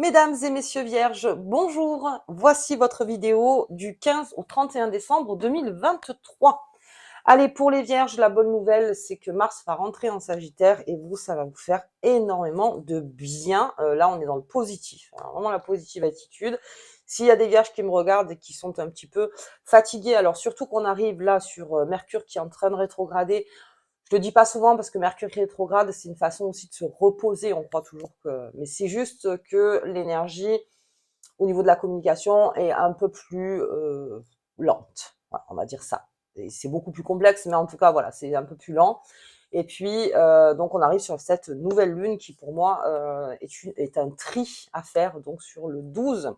Mesdames et messieurs vierges, bonjour. Voici votre vidéo du 15 au 31 décembre 2023. Allez, pour les vierges, la bonne nouvelle, c'est que Mars va rentrer en Sagittaire et vous, ça va vous faire énormément de bien. Là, on est dans le positif, hein, vraiment la positive attitude. S'il y a des vierges qui me regardent et qui sont un petit peu fatiguées, alors surtout qu'on arrive là sur Mercure qui est en train de rétrograder. Je le dis pas souvent parce que Mercure rétrograde, c'est une façon aussi de se reposer. On croit toujours que, mais c'est juste que l'énergie au niveau de la communication est un peu plus lente. Voilà, on va dire ça. Et c'est beaucoup plus complexe, mais en tout cas, voilà, c'est un peu plus lent. Et puis, donc, on arrive sur cette nouvelle lune qui, pour moi, est un tri à faire, donc sur le 12.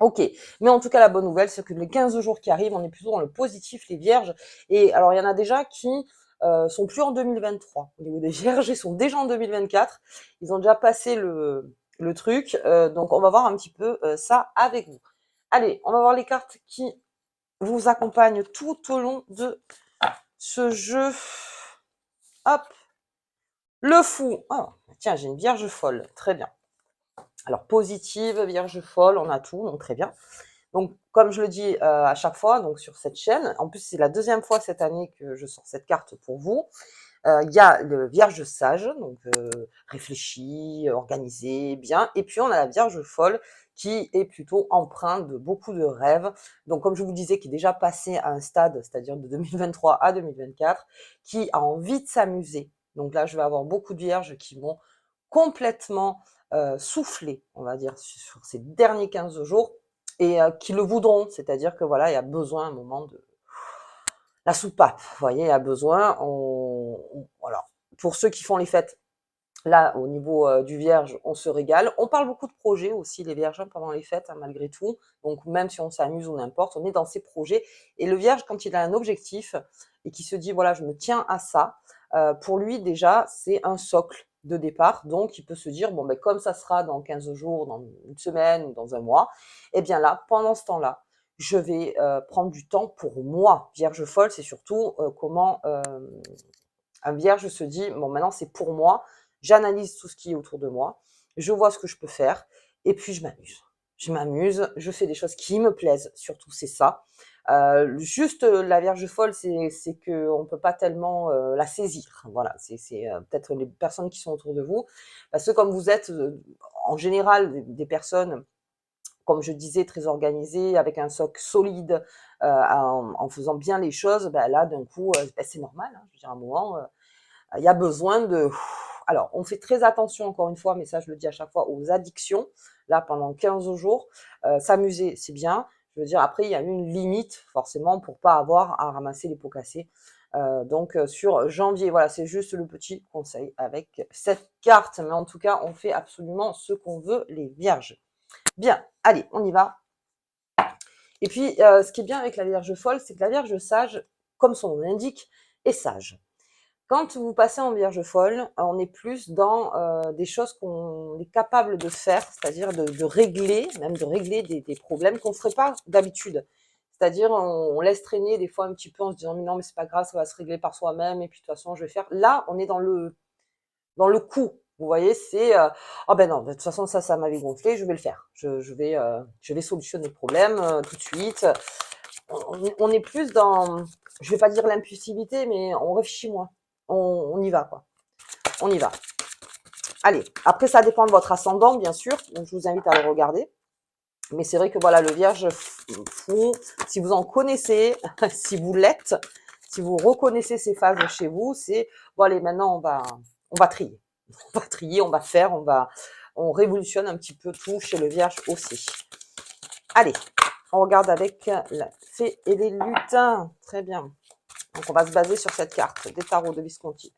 Ok, mais en tout cas, la bonne nouvelle, c'est que les 15 jours qui arrivent, on est plutôt dans le positif, les vierges. Et alors, il y en a déjà qui sont plus en 2023. Au niveau des vierges, ils sont déjà en 2024. Ils ont déjà passé le truc. Donc, on va voir un petit peu ça avec vous. Allez, on va voir les cartes qui vous accompagnent tout au long de ce jeu. Hop, le fou. Ah, tiens, j'ai une vierge folle. Très bien. Alors, positive, vierge folle, on a tout, donc très bien. Donc, comme je le dis à chaque fois, donc sur cette chaîne, en plus c'est la deuxième fois cette année que je sors cette carte pour vous. Il y a le Vierge sage, donc réfléchi, organisé, bien. Et puis on a la Vierge folle qui est plutôt empreinte de beaucoup de rêves. Donc comme je vous disais, qui est déjà passé à un stade, c'est-à-dire de 2023 à 2024, qui a envie de s'amuser. Donc là, je vais avoir beaucoup de Vierges qui vont complètement souffler, on va dire, sur ces derniers 15 jours et qui le voudront. C'est-à-dire que voilà, il y a besoin à un moment de la soupape. Vous voyez, il y a besoin. Voilà. Pour ceux qui font les fêtes, là, au niveau du Vierge, on se régale. On parle beaucoup de projets aussi, les Vierges, pendant les fêtes, hein, malgré tout. Donc, même si on s'amuse ou n'importe, on est dans ces projets. Et le Vierge, quand il a un objectif et qui se dit, voilà, je me tiens à ça, pour lui, déjà, c'est un socle de départ. Donc, il peut se dire, bon, ben, comme ça sera dans 15 jours, dans une semaine, dans un mois, eh bien là, pendant ce temps-là, je vais prendre du temps pour moi. Vierge folle, c'est surtout comment un vierge se dit, bon, maintenant, c'est pour moi. J'analyse tout ce qui est autour de moi, je vois ce que je peux faire, et puis je m'amuse. Je m'amuse, je fais des choses qui me plaisent, surtout c'est ça. Juste la Vierge folle, c'est que on peut pas tellement la saisir. Voilà, c'est peut-être les personnes qui sont autour de vous, parce que comme vous êtes en général des personnes, comme je disais, très organisées, avec un socle solide, en faisant bien les choses, ben là d'un coup, ben, c'est normal. Hein, je veux dire, à un moment. Il y a besoin de... Alors, on fait très attention, encore une fois, mais ça, je le dis à chaque fois, aux addictions. Là, pendant 15 jours, s'amuser, c'est bien. Je veux dire, après, il y a une limite, forcément, pour pas avoir à ramasser les pots cassés. Donc, sur janvier, voilà, c'est juste le petit conseil avec cette carte. Mais en tout cas, on fait absolument ce qu'on veut, les vierges. Bien, allez, on y va. Et puis, ce qui est bien avec la Vierge folle, c'est que la Vierge sage, comme son nom l'indique, est sage. Quand vous passez en Vierge folle, on est plus dans des choses qu'on est capable de faire, c'est-à-dire de régler, même de régler des problèmes qu'on ne ferait pas d'habitude. C'est-à-dire, on laisse traîner des fois un petit peu en se disant, mais non, mais c'est pas grave, ça va se régler par soi-même, et puis de toute façon, je vais faire. Là, on est dans le coup. Vous voyez, c'est oh ben non, de toute façon, ça m'avait gonflé, je vais le faire. Je vais solutionner le problème tout de suite. On est plus dans, je vais pas dire l'impulsivité, mais on réfléchit moins. On y va, quoi. On y va. Allez, après, ça dépend de votre ascendant, bien sûr. Donc, je vous invite à le regarder. Mais c'est vrai que voilà, le vierge fou, si vous en connaissez, si vous l'êtes, si vous reconnaissez ces phases chez vous, c'est, bon allez, maintenant, on va trier. On va trier, on va faire, on révolutionne un petit peu tout chez le vierge aussi. Allez, on regarde avec la fée et les lutins. Très bien. Donc, on va se baser sur cette carte des tarots de Visconti.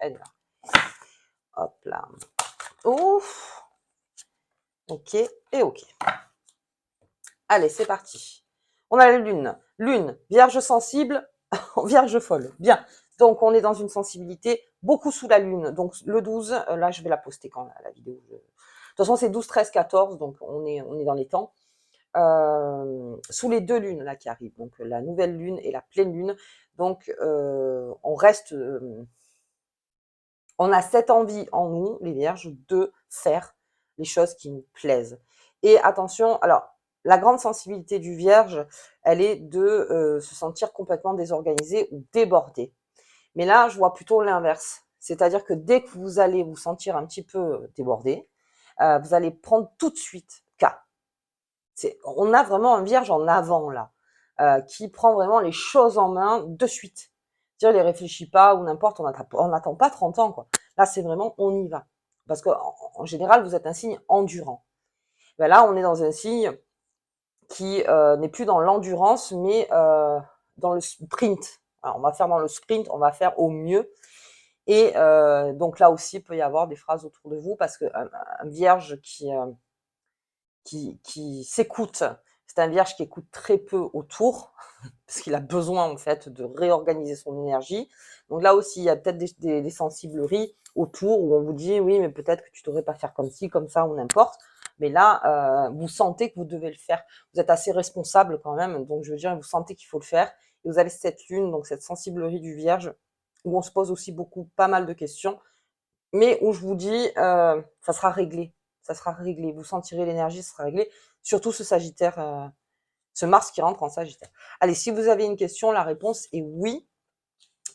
Hop là. Ouf. Ok et ok. Allez, c'est parti. On a la lune. Lune, vierge sensible, vierge folle. Bien. Donc, on est dans une sensibilité beaucoup sous la lune. Donc, le 12, là, je vais la poster quand la vidéo. De toute façon, c'est 12, 13, 14, donc on est dans les temps. Sous les deux lunes là qui arrivent, donc la nouvelle lune et la pleine lune. Donc, on reste... on a cette envie en nous, les vierges, de faire, les choses qui nous plaisent. Et attention, alors, la grande sensibilité du Vierge, elle est de se sentir complètement désorganisé ou débordé. Mais là, je vois plutôt l'inverse. C'est-à-dire que dès que vous allez vous sentir un petit peu débordé, vous allez prendre tout de suite cas. On a vraiment un Vierge en avant là, qui prend vraiment les choses en main de suite. C'est-à-dire, il ne réfléchit pas ou n'importe, on n'attend pas 30 ans, quoi. Là, c'est vraiment, on y va. Parce qu'en général, vous êtes un signe endurant. Ben là, on est dans un signe qui n'est plus dans l'endurance, mais dans le sprint. Alors, on va faire dans le sprint, on va faire au mieux. Et donc là aussi, il peut y avoir des phrases autour de vous, parce qu'un Vierge qui s'écoute, c'est un Vierge qui écoute très peu autour, parce qu'il a besoin en fait de réorganiser son énergie. Donc là aussi, il y a peut-être des sensibleries autour où on vous dit oui, mais peut-être que tu devrais pas faire comme ci, comme ça ou n'importe. Mais là, vous sentez que vous devez le faire. Vous êtes assez responsable quand même, donc je veux dire, vous sentez qu'il faut le faire. Et vous avez cette lune, donc cette sensiblerie du Vierge, où on se pose aussi pas mal de questions, mais où je vous dis, ça sera réglé. Ça sera réglé. Vous sentirez l'énergie, ça sera réglé. Surtout ce Sagittaire, ce Mars qui rentre en Sagittaire. Allez, si vous avez une question, la réponse est oui.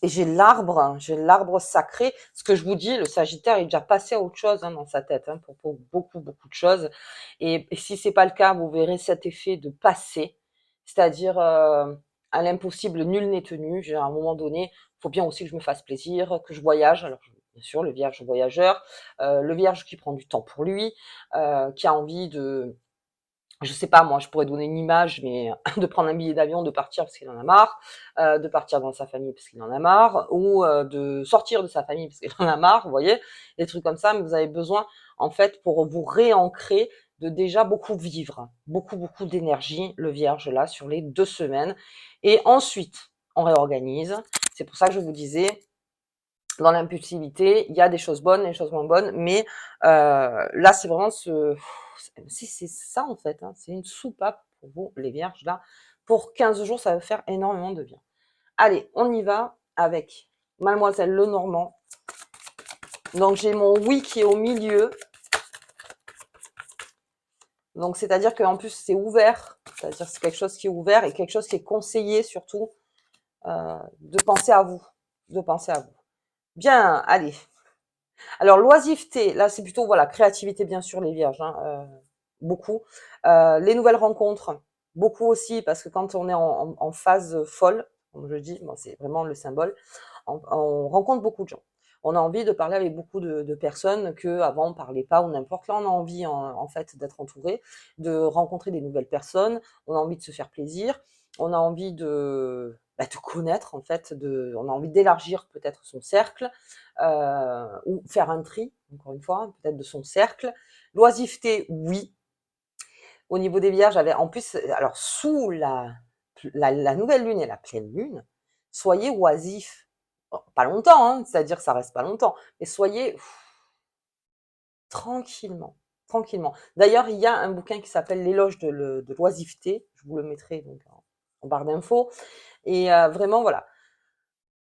Et j'ai l'arbre sacré. Ce que je vous dis, le Sagittaire est déjà passé à autre chose dans sa tête, pour beaucoup, beaucoup de choses. Et si c'est pas le cas, vous verrez cet effet de passer, c'est-à-dire à l'impossible, nul n'est tenu. À un moment donné, il faut bien aussi que je me fasse plaisir, que je voyage. Alors, bien sûr, le Vierge voyageur, le Vierge qui prend du temps pour lui, qui a envie de, je sais pas, moi, je pourrais donner une image, mais de prendre un billet d'avion, de partir parce qu'il en a marre, de partir dans sa famille parce qu'il en a marre, ou de sortir de sa famille parce qu'il en a marre, vous voyez, des trucs comme ça. Mais vous avez besoin, en fait, pour vous réancrer, de déjà beaucoup vivre, beaucoup, beaucoup d'énergie, le Vierge, là, sur les 2 semaines. Et ensuite, on réorganise. C'est pour ça que je vous disais, dans l'impulsivité, il y a des choses bonnes et des choses moins bonnes, mais là, c'est vraiment c'est ça en fait, c'est une soupape pour vous, les Vierges, là. Pour 15 jours, ça va faire énormément de bien. Allez, on y va avec Mademoiselle Lenormand. Donc, j'ai mon oui qui est au milieu. Donc, c'est-à-dire qu'en plus, c'est ouvert. C'est-à-dire que c'est quelque chose qui est ouvert et quelque chose qui est conseillé, surtout, de penser à vous. De penser à vous. Bien, allez. Alors, l'oisiveté, là, c'est plutôt, voilà, créativité, bien sûr, les Vierges, beaucoup. Les nouvelles rencontres, beaucoup aussi, parce que quand on est en phase folle, comme je dis, bon, c'est vraiment le symbole, on rencontre beaucoup de gens. On a envie de parler avec beaucoup de personnes qu'avant on parlait pas ou n'importe. Là, on a envie, en fait, d'être entouré, de rencontrer des nouvelles personnes. On a envie de se faire plaisir. On a envie de connaître, en fait. On a envie d'élargir peut-être son cercle, ou faire un tri, encore une fois, peut-être de son cercle. L'oisiveté, oui. Au niveau des Vierges, j'avais en plus, alors sous la nouvelle lune et la pleine lune, soyez oisifs. Bon, pas longtemps, c'est-à-dire que ça reste pas longtemps, mais soyez tranquillement, tranquillement. D'ailleurs, il y a un bouquin qui s'appelle L'éloge de l'oisiveté, je vous le mettrai donc en barre d'infos, et vraiment, voilà,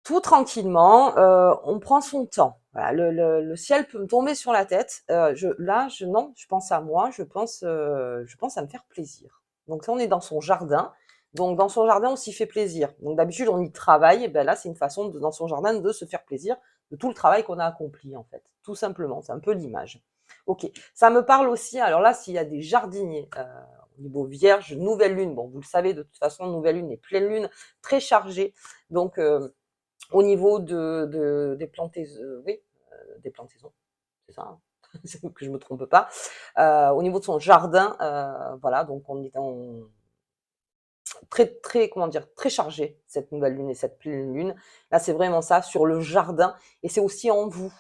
tout tranquillement, on prend son temps. Voilà, le ciel peut me tomber sur la tête. Non, je pense à moi, je pense à me faire plaisir. Donc là, on est dans son jardin. Donc dans son jardin, on s'y fait plaisir. Donc d'habitude, on y travaille. Et ben là, c'est une façon dans son jardin de se faire plaisir de tout le travail qu'on a accompli, en fait. Tout simplement. C'est un peu l'image. Ok. Ça me parle aussi. Alors là, s'il y a des jardiniers, au niveau Vierge, nouvelle lune. Bon, vous le savez, de toute façon, nouvelle lune et pleine lune, très chargée. Donc, au niveau des plantaisons, oui, des plantaisons, c'est ça, que je me trompe pas. Au niveau de son jardin, voilà, donc on est très, très, comment dire, très chargé, cette nouvelle lune et cette pleine lune. Là, c'est vraiment ça, sur le jardin, et c'est aussi en vous.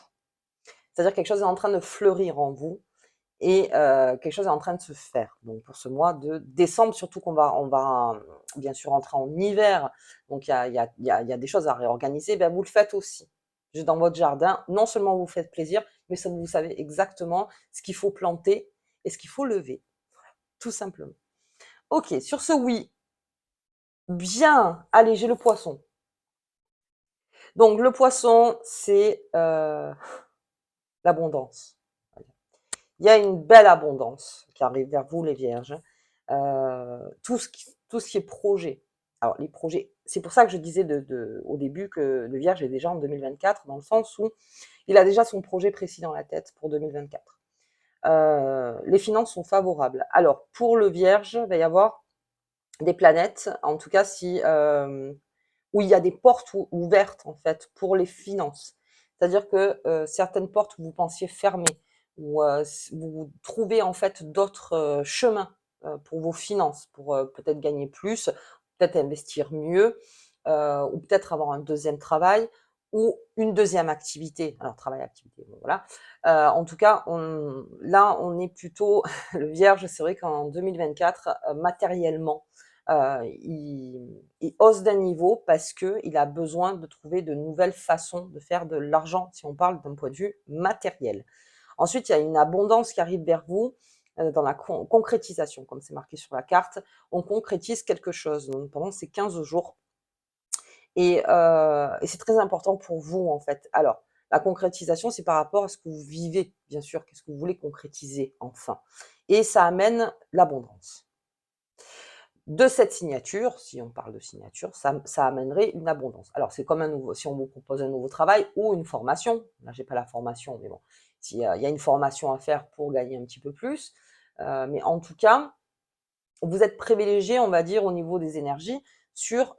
C'est-à-dire quelque chose est en train de fleurir en vous, et quelque chose est en train de se faire. Donc pour ce mois de décembre, surtout on va bien sûr entrer en hiver, donc il y a des choses à réorganiser, ben vous le faites aussi. Juste dans votre jardin, non seulement vous faites plaisir, mais ça vous savez exactement ce qu'il faut planter et ce qu'il faut lever, tout simplement. Ok, sur ce oui, bien, allez, j'ai le poisson. Donc le poisson, c'est l'abondance. il y a une belle abondance qui arrive vers vous, les vierges. Tout ce qui est projet. Alors, les projets, c'est pour ça que je disais au début que le vierge est déjà en 2024, dans le sens où il a déjà son projet précis dans la tête pour 2024. Les finances sont favorables. Alors, pour le vierge, il va y avoir des planètes, en tout cas si où il y a des portes ouvertes en fait pour les finances. C'est-à-dire que certaines portes où vous pensiez fermées, ou vous trouvez en fait d'autres chemins pour vos finances, pour peut-être gagner plus, peut-être investir mieux, ou peut-être avoir un deuxième travail ou une deuxième activité. Alors travail, activité, bon, voilà. En tout cas, là, on est plutôt le Vierge. C'est vrai qu'en 2024, matériellement, il hausse d'un niveau parce qu'il a besoin de trouver de nouvelles façons de faire de l'argent, si on parle d'un point de vue matériel. Ensuite, il y a une abondance qui arrive vers vous dans la concrétisation, comme c'est marqué sur la carte. On concrétise quelque chose donc, pendant ces 15 jours. Et c'est très important pour vous, en fait. Alors, la concrétisation, c'est par rapport à ce que vous vivez, bien sûr. Qu'est-ce que vous voulez concrétiser, enfin. Et ça amène l'abondance. De cette signature, si on parle de signature, ça amènerait une abondance. Alors, c'est comme si on vous propose un nouveau travail ou une formation. Là, j'ai pas la formation, mais bon, s'il y a une formation à faire pour gagner un petit peu plus. Mais en tout cas, vous êtes privilégié, on va dire, au niveau des énergies sur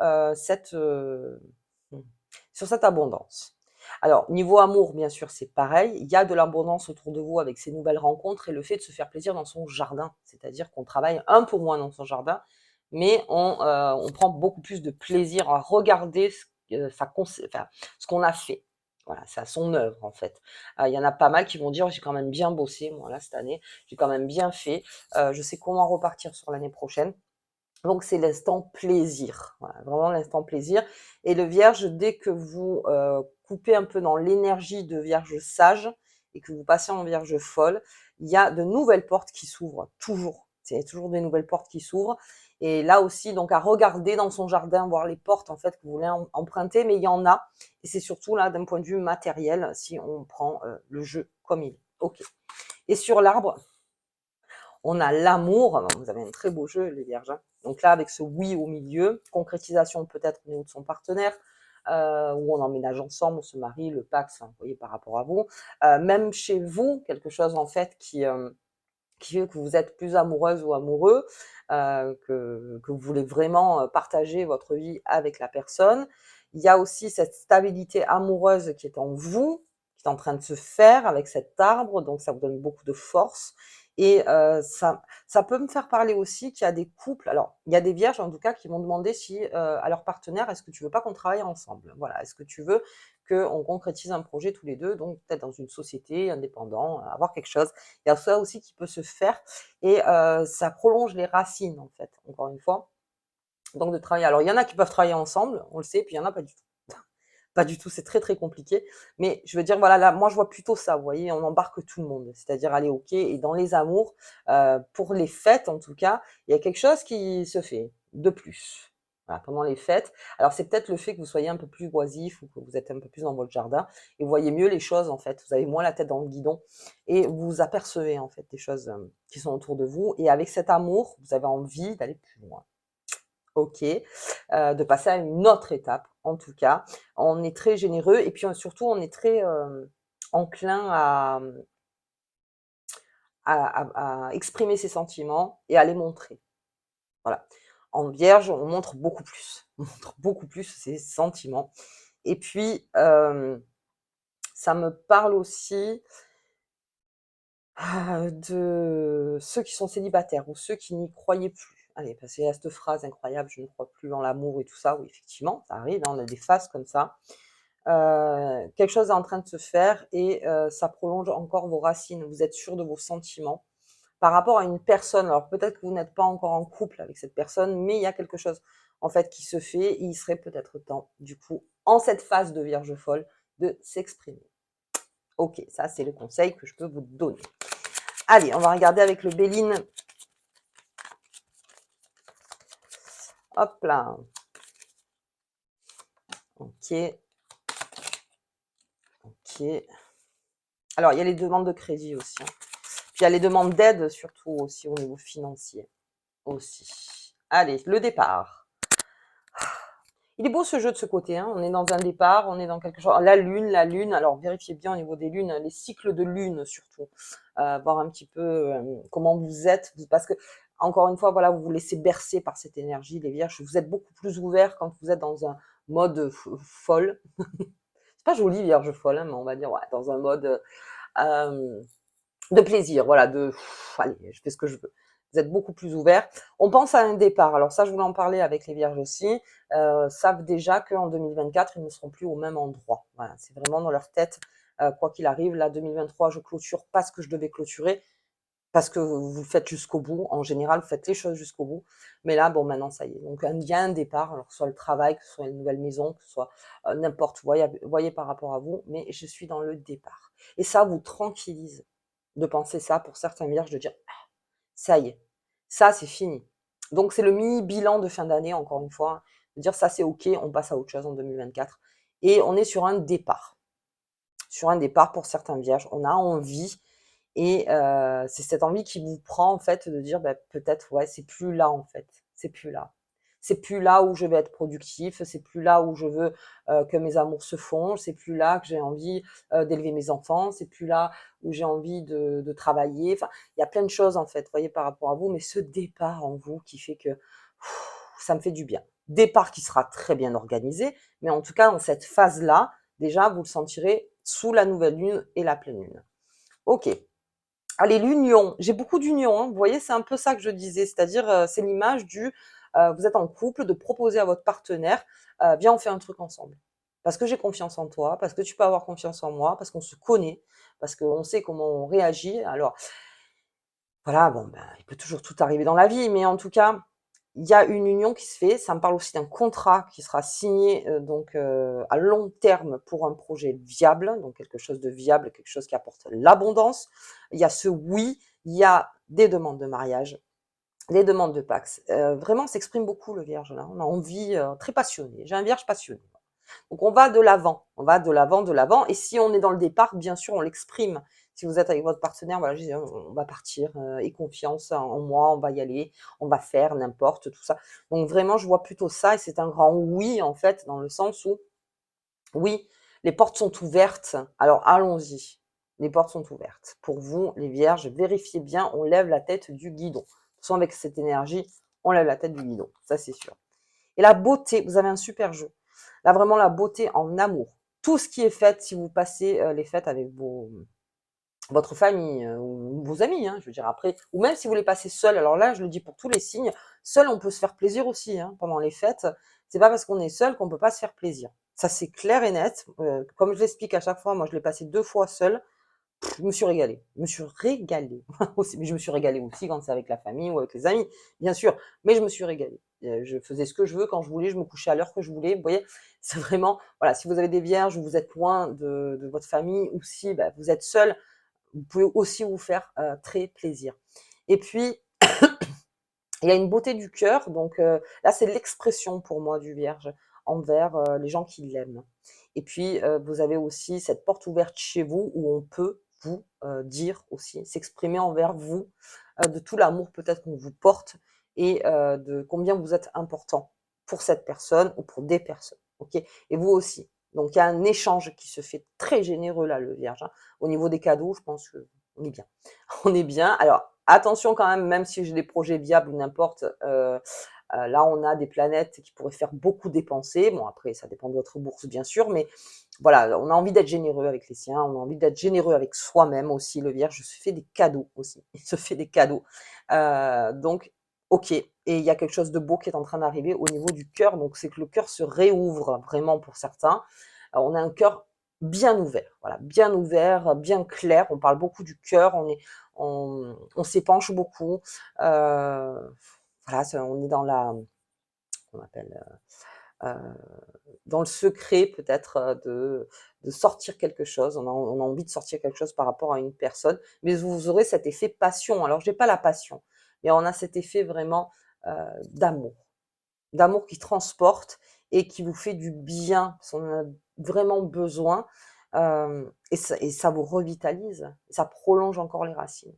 sur cette abondance. Alors, niveau amour, bien sûr, c'est pareil. Il y a de l'abondance autour de vous avec ces nouvelles rencontres et le fait de se faire plaisir dans son jardin. C'est-à-dire qu'on travaille un peu moins dans son jardin, mais on prend beaucoup plus de plaisir à regarder ce qu'on a fait. Voilà, c'est à son œuvre, en fait. Il y en a pas mal qui vont dire, j'ai quand même bien bossé, moi, là, cette année. J'ai quand même bien fait. Je sais comment repartir sur l'année prochaine. Donc c'est l'instant plaisir, voilà, vraiment l'instant plaisir. Et le vierge, dès que vous coupez un peu dans l'énergie de vierge sage et que vous passez en vierge folle, il y a de nouvelles portes qui s'ouvrent, toujours. C'est toujours des nouvelles portes qui s'ouvrent. Et là aussi, donc à regarder dans son jardin, voir les portes en fait que vous voulez emprunter, mais il y en a. Et c'est surtout là d'un point de vue matériel, si on prend le jeu comme il est. Ok. Et sur l'arbre, on a l'amour, vous avez un très beau jeu, les vierges. Hein. Donc là, avec ce oui au milieu, concrétisation peut-être au niveau de son partenaire, où on emménage ensemble, on se marie, le Pax, vous voyez, par rapport à vous. Même chez vous, quelque chose en fait qui fait que vous êtes plus amoureuse ou amoureux, que vous voulez vraiment partager votre vie avec la personne. Il y a aussi cette stabilité amoureuse qui est en vous, qui est en train de se faire avec cet arbre, donc ça vous donne beaucoup de force. Et ça peut me faire parler aussi qu'il y a des couples, alors il y a des vierges en tout cas qui vont demander si à leur partenaire, est-ce que tu veux pas qu'on travaille ensemble? Voilà, est-ce que tu veux qu'on concrétise un projet tous les deux, donc peut-être dans une société, indépendant, avoir quelque chose. Il y a ça aussi qui peut se faire et ça prolonge les racines en fait, encore une fois. Donc de travailler. Alors il y en a qui peuvent travailler ensemble, on le sait, puis il y en a pas du tout. Pas du tout, c'est très très compliqué. Mais je veux dire, voilà, là, moi je vois plutôt ça, vous voyez, on embarque tout le monde. C'est-à-dire, allez, ok, et dans les amours, pour les fêtes en tout cas, il y a quelque chose qui se fait de plus. Voilà, pendant les fêtes. Alors c'est peut-être le fait que vous soyez un peu plus oisif ou que vous êtes un peu plus dans votre jardin et vous voyez mieux les choses en fait. Vous avez moins la tête dans le guidon et vous apercevez en fait des choses qui sont autour de vous. Et avec cet amour, vous avez envie d'aller plus loin. Ok, de passer à une autre étape, en tout cas. On est très généreux et puis surtout, on est très enclin à exprimer ses sentiments et à les montrer. Voilà. En vierge, on montre beaucoup plus. On montre beaucoup plus ses sentiments. Et puis, ça me parle aussi de ceux qui sont célibataires ou ceux qui n'y croyaient plus. Allez, parce qu'il y a cette phrase incroyable, je ne crois plus en l'amour et tout ça. Oui, effectivement, ça arrive, hein, on a des phases comme ça. Quelque chose est en train de se faire et ça prolonge encore vos racines. Vous êtes sûr de vos sentiments par rapport à une personne. Alors peut-être que vous n'êtes pas encore en couple avec cette personne, mais il y a quelque chose en fait qui se fait et il serait peut-être temps, du coup, en cette phase de Vierge folle, de s'exprimer. Ok, ça c'est le conseil que je peux vous donner. Allez, on va regarder avec le Béline. Hop là. Ok. Ok. Alors, il y a les demandes de crédit aussi. Hein. Puis il y a les demandes d'aide, surtout aussi au niveau financier. Aussi. Allez, le départ. Il est beau ce jeu de ce côté, hein. On est dans un départ, on est dans quelque chose. La lune, alors vérifiez bien au niveau des lunes, les cycles de lune surtout. Voir un petit peu comment vous êtes. Parce que, encore une fois, voilà, vous vous laissez bercer par cette énergie, les vierges. Vous êtes beaucoup plus ouvert quand vous êtes dans un mode folle. C'est pas joli, vierge folle, hein, mais on va dire, ouais, dans un mode de plaisir, voilà, allez, je fais ce que je veux. Vous êtes beaucoup plus ouvert. On pense à un départ. Alors ça, je voulais en parler avec les vierges aussi. Savent déjà qu'en 2024, ils ne seront plus au même endroit. Voilà, c'est vraiment dans leur tête, quoi qu'il arrive. Là, 2023, je clôture pas ce que je devais clôturer parce que vous le faites jusqu'au bout. En général, vous faites les choses jusqu'au bout. Mais là, bon, maintenant, ça y est. Donc, il y a un départ. Alors, que ce soit le travail, que ce soit une nouvelle maison, que ce soit n'importe, voyez par rapport à vous. Mais je suis dans le départ. Et ça vous tranquillise de penser ça pour certains vierges, de dire: «Ah, ça y est, ça c'est fini». Donc c'est le mini bilan de fin d'année, encore une fois, de dire: «Ça c'est OK, on passe à autre chose en 2024» et on est sur un départ. Sur un départ pour certains vierges. On a envie et c'est cette envie qui vous prend en fait de dire: «Bah, peut-être, ouais, c'est plus là en fait, c'est plus là. C'est plus là où je vais être productif, c'est plus là où je veux, que mes amours se font, c'est plus là que j'ai envie, d'élever mes enfants, c'est plus là où j'ai envie de travailler». Enfin, il y a plein de choses en fait, vous voyez, par rapport à vous, mais ce départ en vous qui fait que ça me fait du bien. Départ qui sera très bien organisé, mais en tout cas dans cette phase-là, déjà vous le sentirez sous la nouvelle lune et la pleine lune. OK. Allez, l'union. J'ai beaucoup d'union, hein. Vous voyez, c'est un peu ça que je disais, c'est-à-dire, c'est l'image vous êtes en couple, de proposer à votre partenaire, «Viens, on fait un truc ensemble. Parce que j'ai confiance en toi, parce que tu peux avoir confiance en moi, parce qu'on se connaît, parce qu'on sait comment on réagit». Alors voilà, bon, ben, il peut toujours tout arriver dans la vie, mais en tout cas, il y a une union qui se fait. Ça me parle aussi d'un contrat qui sera signé, donc à long terme pour un projet viable, donc quelque chose de viable, quelque chose qui apporte l'abondance. Il y a ce oui, il y a des demandes de mariage, des demandes de Pacs. Vraiment, on s'exprime beaucoup le Vierge là. On a envie, très passionné. J'ai un Vierge passionné. Donc on va de l'avant, on va de l'avant, de l'avant. Et si on est dans le départ, bien sûr, on l'exprime. Si vous êtes avec votre partenaire, voilà, je dis, on va partir, aie confiance en moi, on va y aller, on va faire n'importe, tout ça. Donc vraiment, je vois plutôt ça et c'est un grand oui, en fait, dans le sens où, oui, les portes sont ouvertes, alors allons-y. Les portes sont ouvertes. Pour vous, les vierges, vérifiez bien, on lève la tête du guidon. Sans avec cette énergie, on lève la tête du guidon, ça c'est sûr. Et la beauté, vous avez un super jeu. Là, vraiment, la beauté en amour. Tout ce qui est fête, si vous passez les fêtes avec votre famille ou vos amis, hein, je veux dire après, ou même si vous les passez seul. Alors là, je le dis pour tous les signes, seul, on peut se faire plaisir aussi hein, pendant les fêtes. C'est pas parce qu'on est seul qu'on peut pas se faire plaisir. Ça, c'est clair et net. Comme je l'explique à chaque fois, moi, je l'ai passé 2 fois seul. Je me suis régalée. Je me suis régalée aussi, mais je me suis régalée aussi quand c'est avec la famille ou avec les amis, bien sûr, mais je me suis régalée. Je faisais ce que je veux quand je voulais, je me couchais à l'heure que je voulais. Vous voyez? C'est vraiment voilà, si vous avez des vierges ou vous êtes loin de votre famille ou si, bah, vous êtes seul, vous pouvez aussi vous faire, très plaisir. Et puis, il y a une beauté du cœur, donc là, c'est l'expression pour moi du Vierge envers, les gens qui l'aiment. Et puis, vous avez aussi cette porte ouverte chez vous où on peut vous, dire aussi, s'exprimer envers vous, de tout l'amour peut-être qu'on vous porte et de combien vous êtes important pour cette personne ou pour des personnes, OK? Et vous aussi. Donc il y a un échange qui se fait très généreux là, le Vierge, hein. Au niveau des cadeaux, je pense qu'on est bien. On est bien. Alors attention quand même, même si j'ai des projets viables ou n'importe, là, on a des planètes qui pourraient faire beaucoup dépenser. Bon, après, ça dépend de votre bourse, bien sûr, mais voilà, on a envie d'être généreux avec les siens, on a envie d'être généreux avec soi-même aussi. Le Vierge se fait des cadeaux aussi. Il se fait des cadeaux. Donc, OK. Et il y a quelque chose de beau qui est en train d'arriver au niveau du cœur. Donc, c'est que le cœur se réouvre vraiment pour certains. On a un cœur bien ouvert, voilà, bien ouvert, bien clair. On parle beaucoup du cœur, on s'épanche beaucoup. Voilà, on est dans on appelle, dans le secret peut-être de sortir quelque chose. On a envie de sortir quelque chose par rapport à une personne, mais vous aurez cet effet passion. Alors, j'ai pas la passion, mais on a cet effet vraiment d'amour, d'amour qui transporte et qui vous fait du bien, parce qu'on en a vraiment besoin. Et ça vous revitalise, ça prolonge encore les racines.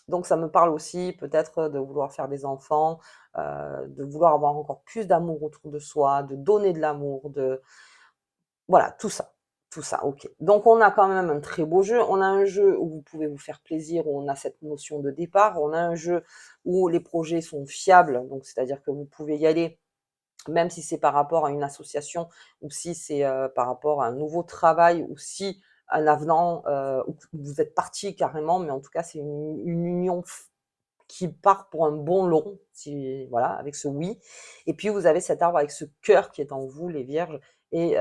Donc ça me parle aussi peut-être de vouloir faire des enfants, de vouloir avoir encore plus d'amour autour de soi, de donner de l'amour, de voilà, tout ça, OK. Donc on a quand même un très beau jeu. On a un jeu où vous pouvez vous faire plaisir, où on a cette notion de départ. On a un jeu où les projets sont fiables, donc c'est-à-dire que vous pouvez y aller, même si c'est par rapport à une association ou si c'est, par rapport à un nouveau travail ou si un avenant, ou que vous êtes partis carrément, mais en tout cas, c'est une union qui part pour un bon long, si voilà, avec ce oui. Et puis vous avez cet arbre avec ce cœur qui est en vous, les vierges, et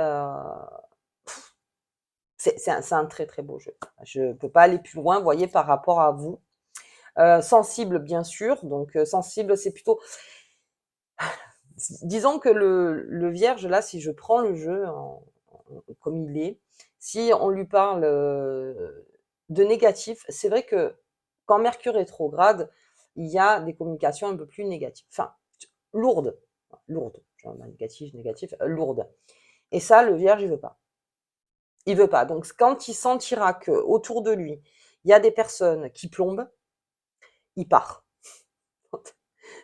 c'est un très, très beau jeu. Je ne peux pas aller plus loin, vous voyez, par rapport à vous. Sensible, bien sûr, donc sensible, c'est plutôt disons que le vierge, là, si je prends le jeu comme il est, si on lui parle, de négatif, c'est vrai que quand Mercure rétrograde, il y a des communications un peu plus négatives, enfin, lourdes, lourdes, genre négatif, négatif, lourdes, et ça, le vierge, il veut pas. Il veut pas. Donc quand il sentira que autour de lui, il y a des personnes qui plombent, il part.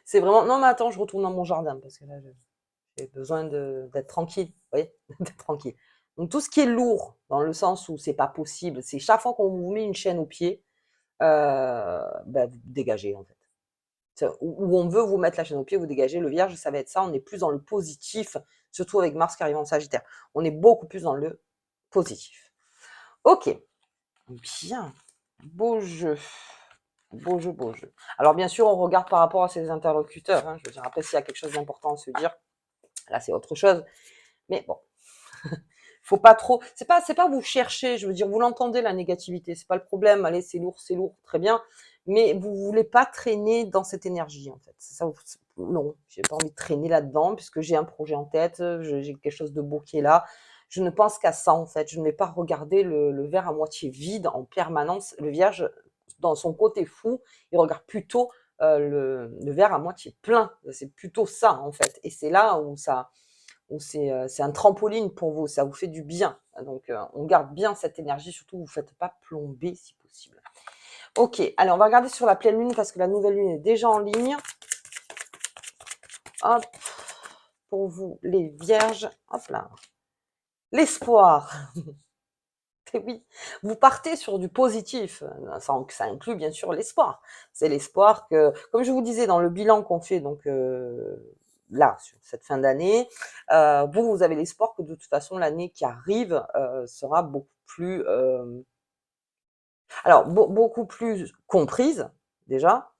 C'est vraiment: «Non mais attends, je retourne dans mon jardin parce que là, j'ai besoin d'être tranquille», vous voyez? D'être tranquille. Donc tout ce qui est lourd, dans le sens où c'est pas possible, c'est chaque fois qu'on vous met une chaîne au pied, bah, vous dégagez en fait. C'est où on veut vous mettre la chaîne au pied, vous dégagez. Le vierge, ça va être ça, on est plus dans le positif, surtout avec Mars qui arrive en Sagittaire. On est beaucoup plus dans le positif. OK. Bien, beau jeu, beau jeu, beau jeu. Alors bien sûr, on regarde par rapport à ses interlocuteurs, hein, je veux dire, après s'il y a quelque chose d'important à se dire, là c'est autre chose, mais bon, faut pas trop, c'est pas vous chercher, je veux dire, vous l'entendez la négativité, c'est pas le problème, allez c'est lourd, très bien, mais vous voulez pas traîner dans cette énergie en fait. C'est ça, non, j'ai pas envie de traîner là-dedans puisque j'ai un projet en tête, j'ai quelque chose de beau qui est là. Je ne pense qu'à ça en fait, je ne vais pas regarder le verre à moitié vide en permanence. Le vierge, dans son côté fou, il regarde plutôt le verre à moitié plein. C'est plutôt ça en fait, et c'est là où ça, ou c'est un trampoline pour vous, ça vous fait du bien. Donc on garde bien cette énergie, surtout vous ne faites pas plomber si possible. OK, allez, on va regarder sur la pleine lune parce que la nouvelle lune est déjà en ligne. Hop, pour vous les vierges, hop là. L'espoir. Et oui, vous partez sur du positif. Ça inclut bien sûr l'espoir. C'est l'espoir que, comme je vous disais dans le bilan qu'on fait donc là, sur cette fin d'année, vous avez l'espoir que de toute façon l'année qui arrive sera beaucoup plus, alors beaucoup plus comprise déjà,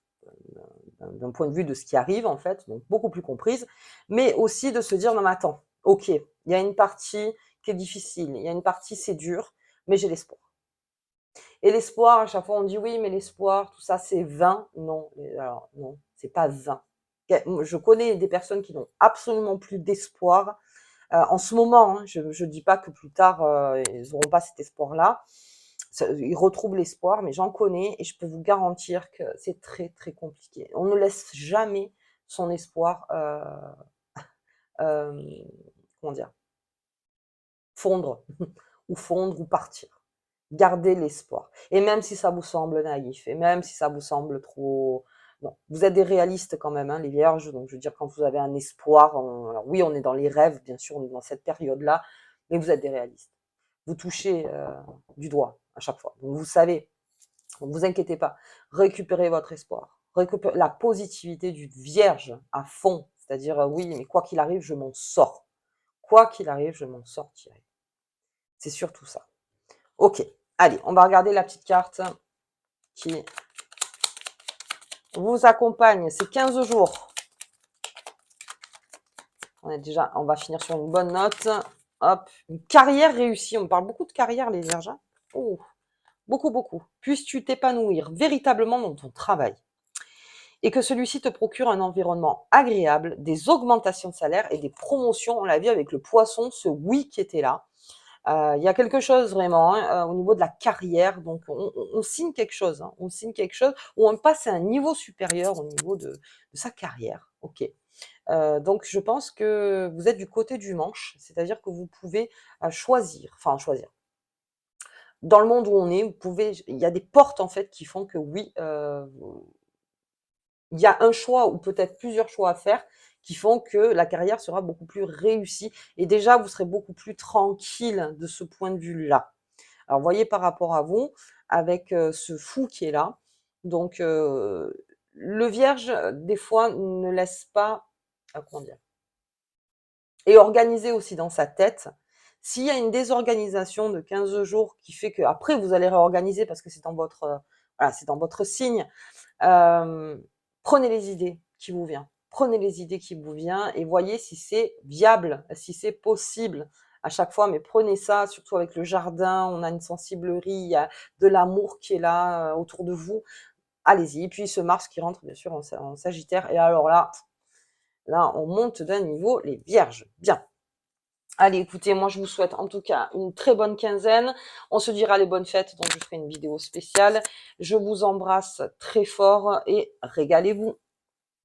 d'un point de vue de ce qui arrive en fait, donc beaucoup plus comprise, mais aussi de se dire: «Non mais attends, OK, il y a une partie qui est difficile, il y a une partie c'est dur, mais j'ai l'espoir». Et l'espoir, à chaque fois on dit: «Oui, mais l'espoir, tout ça, c'est vain». Non, alors non, c'est pas vain. Je connais des personnes qui n'ont absolument plus d'espoir, en ce moment, hein, je ne dis pas que plus tard, ils n'auront pas cet espoir-là. Ils retrouvent l'espoir, mais j'en connais et je peux vous garantir que c'est très, très compliqué. On ne laisse jamais son espoir, hem, comment dire? Fondre ou fondre ou partir. Gardez l'espoir, et même si ça vous semble naïf et même si ça vous semble trop, non, vous êtes des réalistes quand même, hein, les vierges, donc je veux dire quand vous avez un espoir, alors oui, on est dans les rêves, bien sûr, on est dans cette période-là, mais vous êtes des réalistes. Vous touchez, du doigt à chaque fois, donc vous savez, ne vous inquiétez pas, récupérez votre espoir, récupérez la positivité du vierge à fond, c'est-à-dire, oui, mais quoi qu'il arrive, je m'en sors. Quoi qu'il arrive, je m'en sortirai. C'est surtout ça. OK, allez, on va regarder la petite carte qui vous accompagne ces 15 jours. On va finir sur une bonne note. Hop, une carrière réussie. On parle beaucoup de carrière, les vierges. Oh, beaucoup, beaucoup. Puisses-tu t'épanouir véritablement dans ton travail et que celui-ci te procure un environnement agréable, des augmentations de salaire et des promotions. On l'a vu avec le poisson, ce oui qui était là. Il y a quelque chose vraiment, hein, au niveau de la carrière, donc on signe quelque chose, hein, on signe quelque chose où on passe à un niveau supérieur au niveau de sa carrière. OK. Donc je pense que vous êtes du côté du manche, c'est-à-dire que vous pouvez, choisir, enfin choisir. dans le monde où on est, il y a des portes en fait qui font que oui, il y a un choix ou peut-être plusieurs choix à faire qui font que la carrière sera beaucoup plus réussie et déjà vous serez beaucoup plus tranquille de ce point de vue-là. Alors voyez par rapport à vous, avec, ce fou qui est là, donc le Vierge, des fois, ne laisse pas, comment dire? Et organisé aussi dans sa tête. S'il y a une désorganisation de 15 jours qui fait qu'après vous allez réorganiser parce que c'est dans votre, voilà, c'est dans votre signe, hem, prenez les idées qui vous viennent. Prenez les idées qui vous viennent et voyez si c'est viable, si c'est possible à chaque fois, mais prenez ça, surtout avec le jardin, on a une sensiblerie, il y a de l'amour qui est là, autour de vous. Allez-y, puis ce Mars qui rentre bien sûr en Sagittaire et alors là on monte d'un niveau les Vierges. Bien. Allez, écoutez, moi je vous souhaite en tout cas une très bonne quinzaine. On se dira les bonnes fêtes, donc je ferai une vidéo spéciale. Je vous embrasse très fort et régalez-vous.